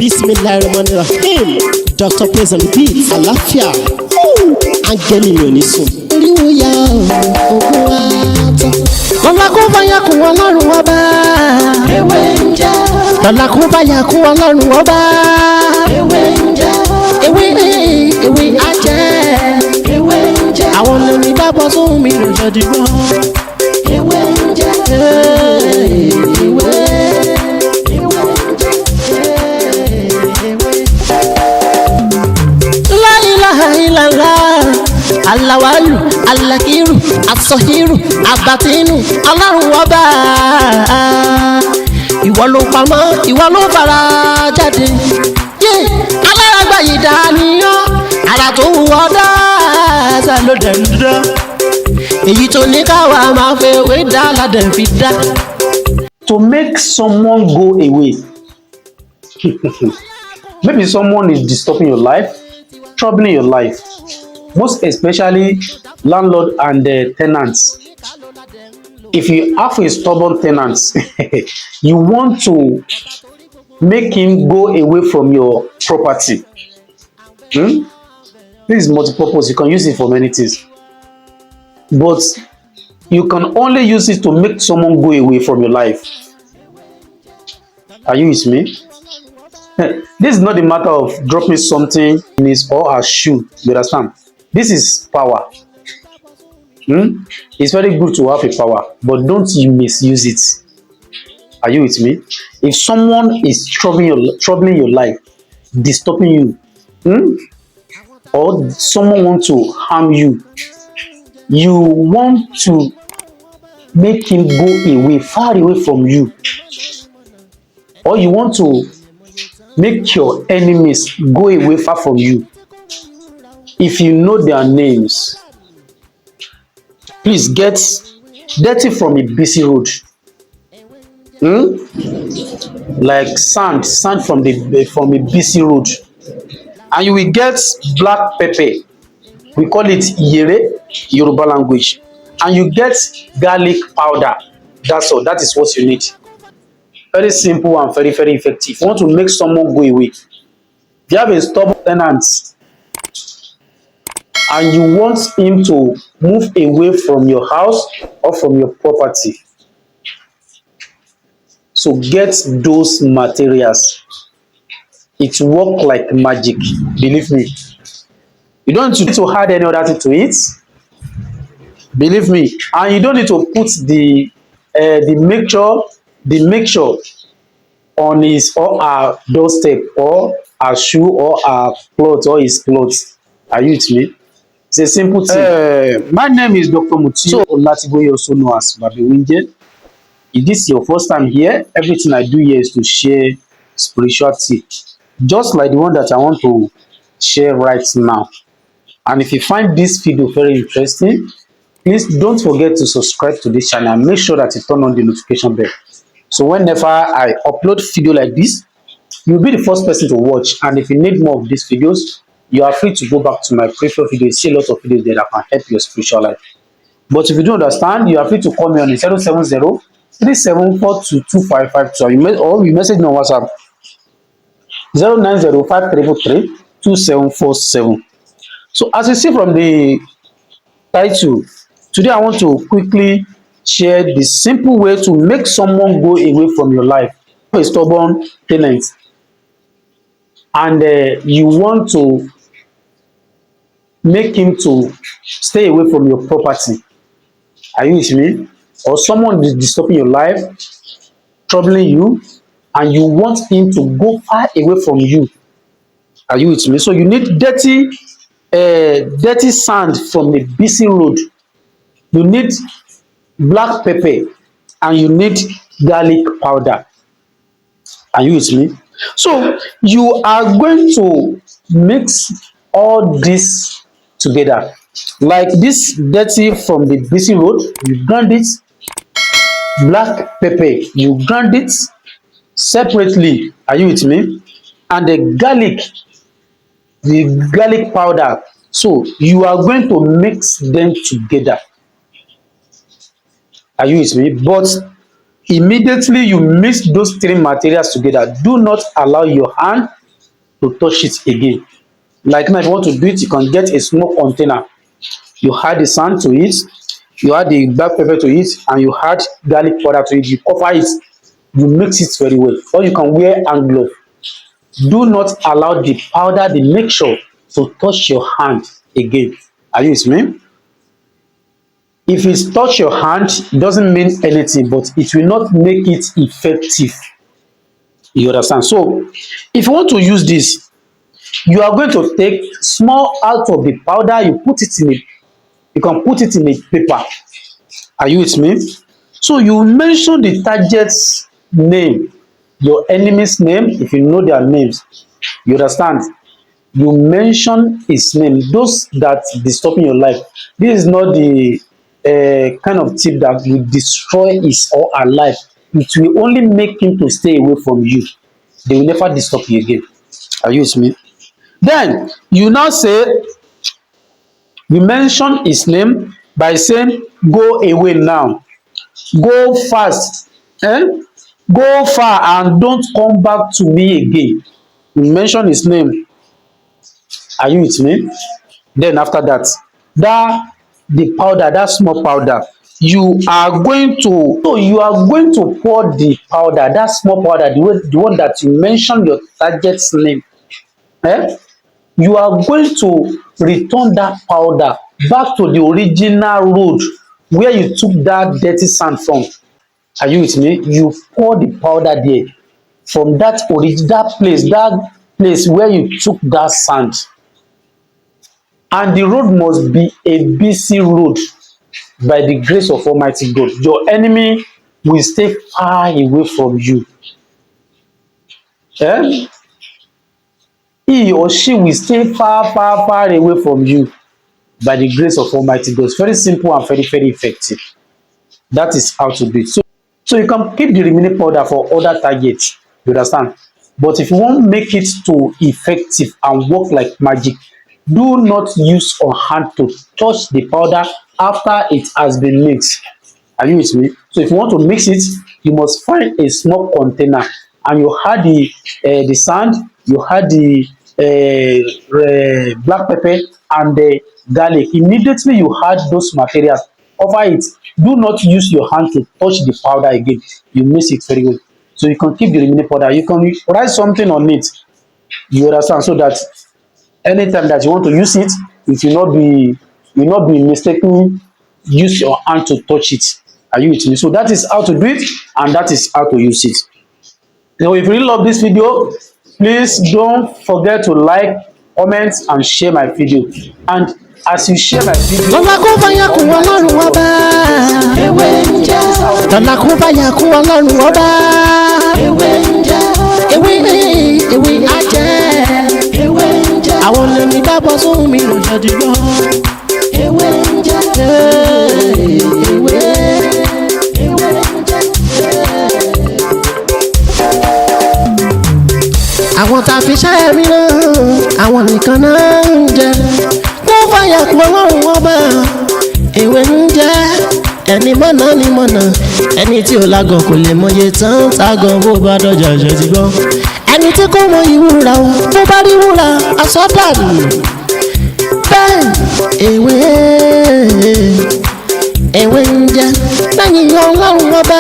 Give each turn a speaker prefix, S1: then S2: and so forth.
S1: Bismillahirrahmanirrahim. Doctor plays on the beat. Àlàáfíà. Áńgẹ́lì mi ò ní sùn. Oríwo ya ògùn wa tán. Lọ́la kó bá yà kó ọlọ́run ọba. Ewé ń jẹ́. Lọ́la kó bá yà kó ọlọ́run ọba. Ewé ń jẹ́. Ewé ajẹ́. Ewé ń jẹ́. Àwọn olórí bá bọ́ sóhun mi lò jọ dìgbọ́. Ewé ń jẹ́. Ewé. Alawalu, alakiru, asọhiru, abatinu, ọlọ́run ọba. Ìwọ ló pamọ́, ìwọ ló fara jáde. Alárágbá yìí dàníyàn, ara tó wù ọ́ dáadáa ló dẹ̀ ń dán. Èyí tó ní káwa máa fẹ́ wé dá ládẹ̀ fi dá.
S2: To make someone go away. Maybe someone is disturbing your life, troubling your life. Most especially landlord and tenants. If you have a stubborn tenant, you want to make him go away from your property. This is multi-purpose. You can use it for many things. But you can only use it to make someone go away from your life. Are you with me? This is not a matter of dropping something in his or her shoe. You understand? This is power. It's very good to have a power, but don't you misuse it. Are you with me? If someone is troubling your life, disturbing you, or someone wants to harm you, you want to make him go away, far away from you, or you want to make your enemies go away far from you. If you know their names, please get dirty from a busy road. Like sand from a busy road, and you will get black pepper. We call it yere, Yoruba language, and you get garlic powder. That's all. That is what you need. Very simple and very, very effective. You want to make someone go away. If you have a stubborn tenant and you want him to move away from your house or from your property, so get those materials. It works like magic, believe me. You don't need to add any other thing to it, believe me. And you don't need to put the mixture on his or her doorstep, or her shoe, or her clothes, or his clothes. Are you with me? It's a simple thing. My name is Dr. Mutio Olatiboye, also known as Babi Winjen. If this is your first time here, everything I do here is to share spirituality, just like the one that I want to share right now. And if you find this video very interesting, please don't forget to subscribe to this channel and make sure that you turn on the notification bell. So whenever I upload video like this, you'll be the first person to watch. And if you need more of these videos, you are free to go back to my previous videos. You see a lot of videos there that can help your spiritual life. But if you don't understand, you are free to call me on 070-3742-2552, or you message me on WhatsApp 090-5333-2747. So as you see from the title, today I want to quickly share the simple way to make someone go away from your life. A stubborn tenant, and you want to make him to stay away from your property. Are you with me? Or someone is disturbing your life, troubling you, and you want him to go far away from you. Are you with me? So you need dirty sand from a busy road. You need black pepper, and you need garlic powder. Are you with me? So you are going to mix all this together. Like this dirty from the busy road, you grind it. Black pepper, you grind it separately. Are you with me? And the garlic powder. So you are going to mix them together. Are you with me? But immediately you mix those three materials together, do not allow your hand to touch it again. Like now, if you want to do it, you can get a small container. You add the sand to it, you add the black pepper to it, and you add garlic powder to it. You cover it, you mix it very well. Or you can wear hand glove. Do not allow the powder, the mixture, to touch your hand again. Are you with me? If it touch your hand, it doesn't mean anything, but it will not make it effective. You understand? So, if you want to use this, you are going to take small out of the powder, you put it in a, you can put it in a paper. Are you with me? So you mention the target's name, your enemy's name, if you know their names. You understand? You mention his name, those that disturbing your life. This is not the kind of tip that will destroy his or her life. It will only make him to stay away from you. They will never disturb you again. Are you with me? Then you now say, you mention his name by saying, go away now, go fast, go far and don't come back to me again. You mention his name. Are you with me? Then after that, the powder, that small powder, you are going to, so you are going to pour the powder, that small powder, the one that you mention your target's name. You are going to return that powder back to the original road where you took that dirty sand from. Are you with me? You pour the powder there from that place where you took that sand. And the road must be a busy road by the grace of Almighty God. Your enemy will stay far away from you. He or she will stay far away from you by the grace of Almighty God. It's very simple and very effective. That is how to do it. So you can keep the remaining powder for other targets. You understand? But if you want to make it to effective and work like magic, do not use your hand to touch the powder after it has been mixed. Are you with me? So if you want to mix it, you must find a small container and you add the sand, you add the black pepper and the garlic. Immediately you add those materials, cover it. Do not use your hand to touch the powder again. You mix it very well. So you can keep the remaining powder. You can write something on it. You understand? So that anytime that you want to use it, it will not be mistakenly use your hand to touch it. Are you with me? So that is how to do it, and that is how to use it. Now, if you really love this video, please don't forget to like, comment, and share my video. And as you share my video, àwọn lèmi dábọ̀ sóhun mi lò jáde lọ. Ewé ń jẹ́ ewé. Àwọn tá a fi ṣẹ́ mi náà, àwọn nìkan náà ń jẹ. Wọ́n fàyà kú ọlọ́run ọba. Ewé ń jẹ́ ẹni mọ̀nà ni mọ̀nà. Ẹni tí ò lágọ̀ kò lè mọye tán tágọ̀ bó bá dọ̀jà ṣe ti gbọ́. Ẹni tí kò mọ ìwúra o, bó bá rí wúra àsọdànù. Bẹ́ẹ̀ ewé ń jẹ́ lẹ́yìn ọlọ́run ọba.